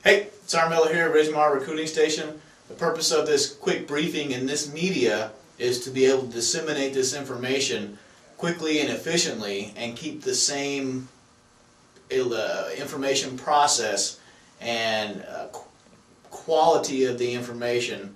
Hey, it's Miller here at Ridgemar Recruiting Station. The purpose of this quick briefing in this media is to be able to disseminate this information quickly and efficiently and keep the same information process and quality of the information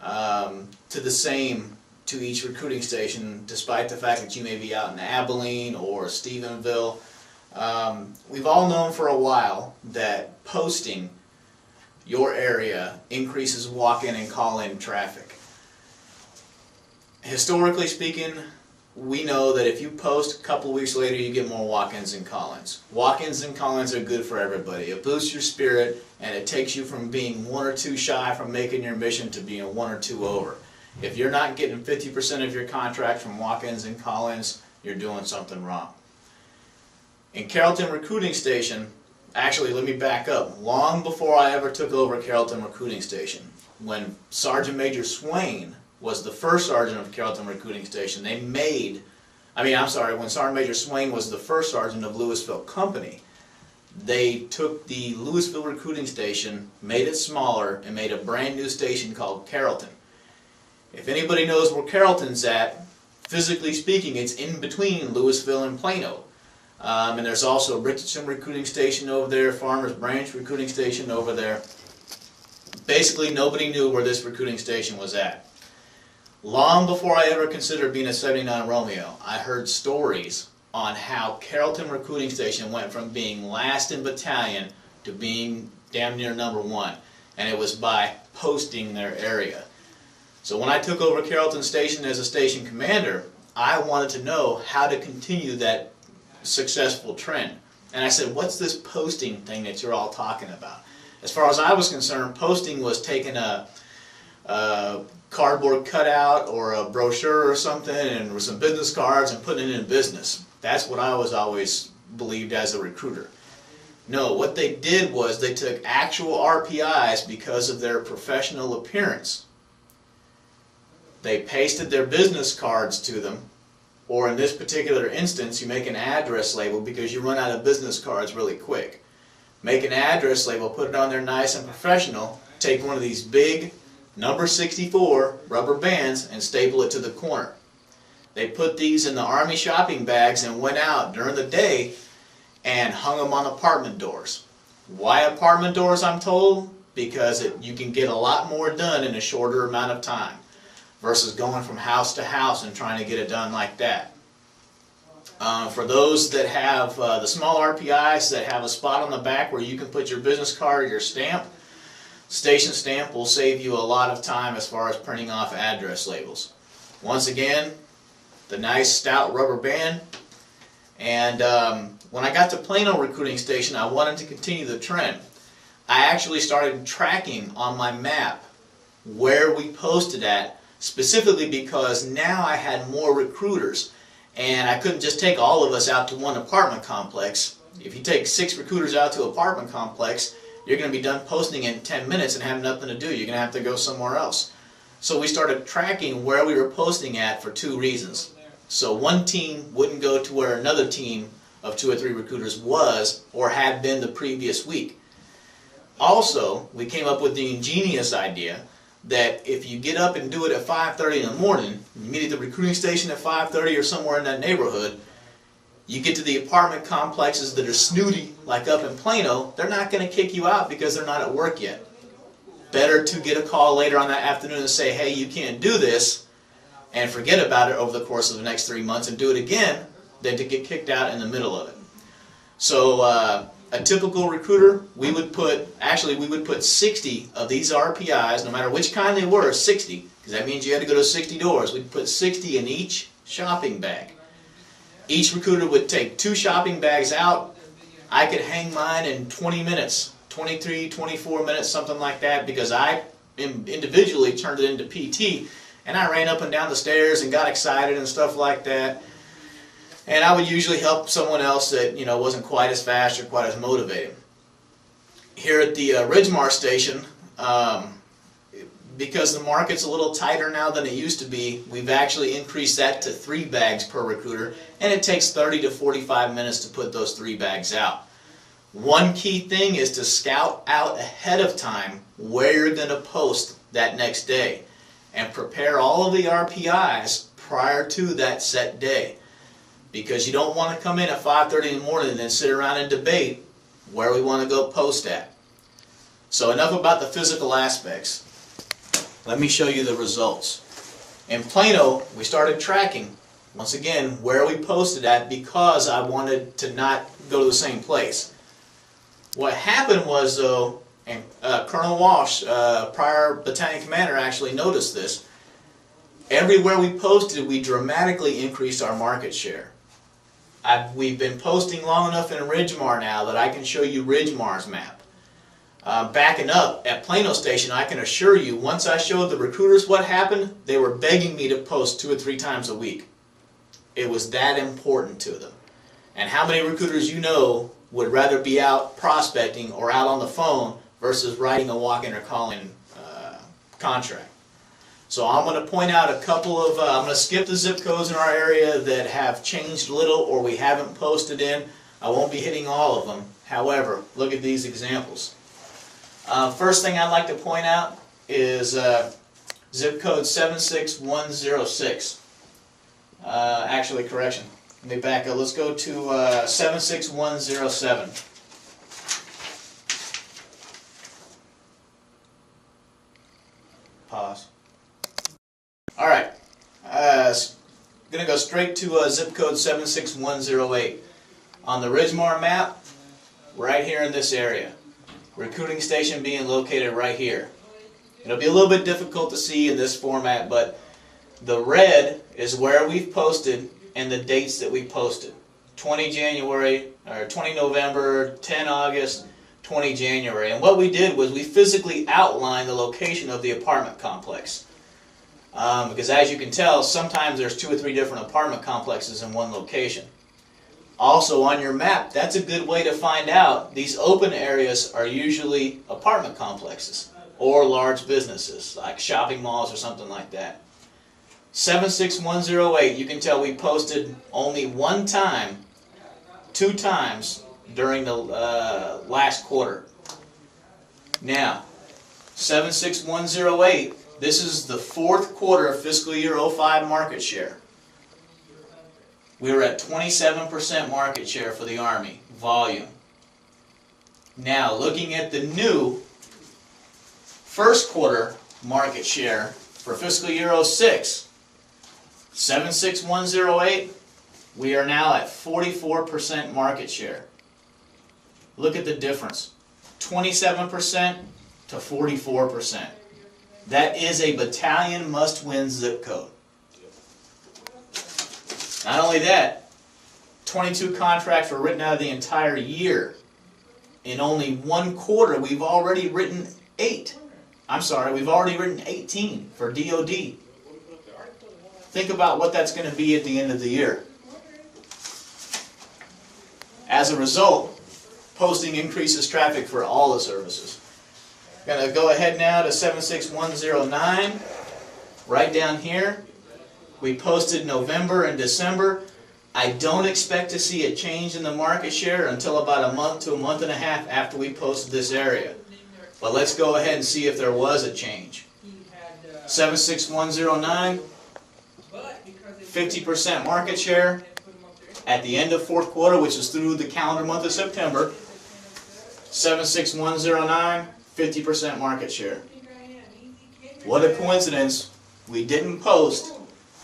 to the same to each recruiting station, despite the fact that you may be out in Abilene or Stephenville. We've all known for a while that posting your area increases walk-in and call-in traffic. Historically speaking, we know that if you post a couple of weeks later, you get more walk-ins and call-ins. Walk-ins and call-ins are good for everybody. It boosts your spirit and it takes you from being one or two shy from making your mission to being one or two over. If you're not getting 50% of your contract from walk-ins and call-ins, you're doing something wrong. In Carrollton Recruiting Station, actually let me back up, long before I ever took over Carrollton Recruiting Station, when Sergeant Major Swain was the first sergeant of Carrollton Recruiting Station, when Sergeant Major Swain was the first sergeant of Louisville Company, they took the Louisville Recruiting Station, made it smaller, and made a brand new station called Carrollton. If anybody knows where Carrollton's at, physically speaking, it's in between Louisville and Plano. And there's also Richardson Recruiting Station over there, Farmers Branch Recruiting Station over there. Basically, nobody knew where this recruiting station was at. Long before I ever considered being a 79 Romeo, I heard stories on how Carrollton Recruiting Station went from being last in battalion to being damn near #1. And it was by posting their area. So when I took over Carrollton Station as a station commander, I wanted to know how to continue that successful trend. And I said, what's this posting thing that you're all talking about? As far as I was concerned, posting was taking a cardboard cutout or a brochure or something and some business cards and putting it in business. That's what I was always believed as a recruiter. No, what they did was they took actual RPIs because of their professional appearance. They pasted their business cards to them, or in this particular instance, you make an address label because you run out of business cards really quick. Make an address label, put it on there nice and professional, take one of these big number 64 rubber bands and staple it to the corner. They put these in the Army shopping bags and went out during the day and hung them on apartment doors. Why apartment doors, I'm told? Because you can get a lot more done in a shorter amount of time versus going from house to house and trying to get it done like that. For those that have the small RPIs that have a spot on the back where you can put your business card or your stamp, station stamp will save you a lot of time as far as printing off address labels. Once again, the nice stout rubber band. And when I got to Plano Recruiting Station, I wanted to continue the trend. I actually started tracking on my map where we posted at, specifically because now I had more recruiters and I couldn't just take all of us out to one apartment complex. If you take 6 recruiters out to an apartment complex, you're going to be done posting in 10 minutes and have nothing to do. You're going to have to go somewhere else. So we started tracking where we were posting at for 2 reasons. So one team wouldn't go to where another team of 2 or 3 recruiters was or had been the previous week. Also, we came up with the ingenious idea that if you get up and do it at 5:30 in the morning, you meet at the recruiting station at 5:30 or somewhere in that neighborhood, you get to the apartment complexes that are snooty, like up in Plano, they're not going to kick you out because they're not at work yet. Better to get a call later on that afternoon and say, hey, you can't do this, and forget about it over the course of the next 3 months and do it again, than to get kicked out in the middle of it. So a typical recruiter, we would put 60 of these RPIs, no matter which kind they were, 60, because that means you had to go to 60 doors. We'd put 60 in each shopping bag. Each recruiter would take 2 shopping bags out. I could hang mine in 20 minutes, 23, 24 minutes, something like that, because I individually turned it into PT, and I ran up and down the stairs and got excited and stuff like that. And I would usually help someone else that wasn't quite as fast or quite as motivated. Here at the Ridgemar Station, because the market's a little tighter now than it used to be, we've actually increased that to 3 bags per recruiter, and it takes 30 to 45 minutes to put those 3 bags out. One key thing is to scout out ahead of time where you're going to post that next day and prepare all of the RPIs prior to that set day, because you don't want to come in at 5:30 in the morning and then sit around and debate where we want to go post at. So enough about the physical aspects. Let me show you the results. In Plano, we started tracking, once again, where we posted at, because I wanted to not go to the same place. What happened was, though, and Colonel Walsh, prior battalion commander, actually noticed this. Everywhere we posted, we dramatically increased our market share. We've been posting long enough in Ridgemar now that I can show you Ridgemar's map. Backing up at Plano Station, I can assure you, once I showed the recruiters what happened, they were begging me to post 2 or 3 times a week. It was that important to them. And how many recruiters you know would rather be out prospecting or out on the phone versus writing a walk-in or call-in contract? So I'm going to point out a couple of, I'm going to skip the zip codes in our area that have changed little or we haven't posted in. I won't be hitting all of them. However, look at these examples. First thing I'd like to point out is zip code 76106. Actually, correction. Let me back up. Let's go to 76107. Pause. All right. Going to go straight to zip code 76108. On the Ridgemar map, right here in this area. Recruiting station being located right here. It'll be a little bit difficult to see in this format, but the red is where we've posted and the dates that we posted. 20 January, or 20 November, 10 August, 20 January. And what we did was we physically outlined the location of the apartment complex. Because as you can tell, sometimes there's 2 or 3 different apartment complexes in one location. Also on your map, that's a good way to find out these open areas are usually apartment complexes or large businesses like shopping malls or something like that. 76108, you can tell we posted only 1 time, 2 times during the last quarter. Now, 76108, this is the 4th quarter of fiscal year 05 market share. We were at 27% market share for the Army, volume. Now, looking at the new 1st quarter market share for fiscal year 06, 76108, we are now at 44% market share. Look at the difference, 27% to 44%. That is a battalion must-win zip code. Not only that, 22 contracts were written out of the entire year. In only 1 quarter, we've already written 8. I'm sorry, we've already written 18 for DOD. Think about what that's going to be at the end of the year. As a result, posting increases traffic for all the services. I'm going to go ahead now to 76109. Right down here, we posted November and December. I don't expect to see a change in the market share until about a month to a month and a half after we posted this area. But let's go ahead and see if there was a change. 76109, 50% market share at the end of 4th quarter, which is through the calendar month of September. 76109, 50% market share. What a coincidence. We didn't post,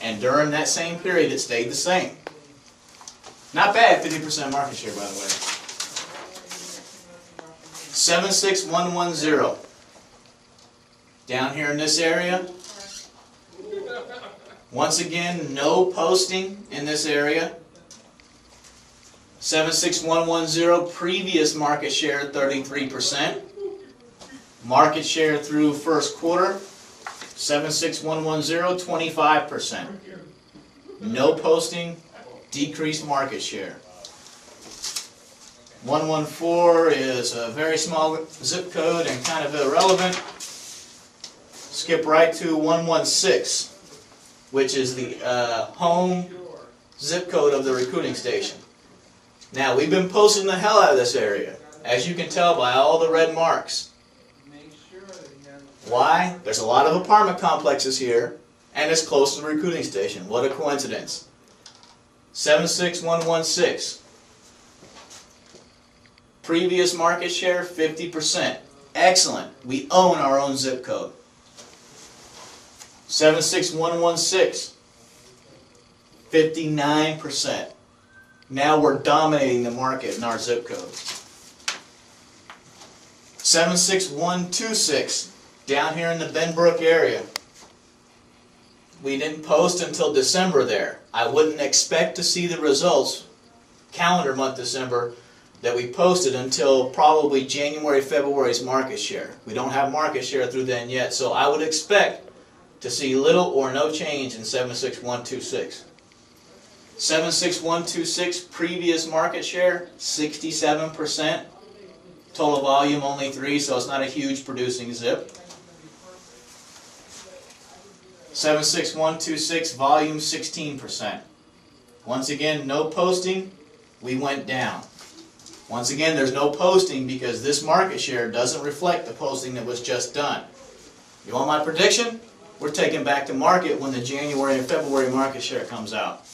and during that same period it stayed the same. Not bad, 50% market share, by the way. 76110. Down here in this area. Once again, no posting in this area. 76110, previous market share 33%. Market share through 1st quarter, 76110, 25%. No posting, decreased market share. 114 is a very small zip code and kind of irrelevant. Skip right to 116, which is the home zip code of the recruiting station. Now, we've been posting the hell out of this area. as you can tell by all the red marks. Why? There's a lot of apartment complexes here, and it's close to the recruiting station. What a coincidence. 76116. Previous market share, 50%. Excellent. We own our own zip code. 76116. 59%. Now we're dominating the market in our zip code. 76126. Down here in the Benbrook area. We didn't post until December there. I wouldn't expect to see the results, calendar month December, that we posted until probably January, February's market share. We don't have market share through then yet, so I would expect to see little or no change in 76126. 76126 previous market share, 67%. Total volume only 3, so it's not a huge producing zip. 76126 volume 16%. Once again, no posting, we went down. Once again, there's no posting because this market share doesn't reflect the posting that was just done. You want my prediction? We're taking back to market when the January and February market share comes out.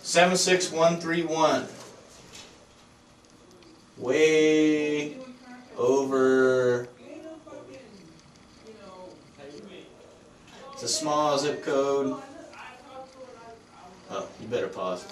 Seven, 6, 1, 3, 1. Way over. It's a small zip code. Oh, you better pause.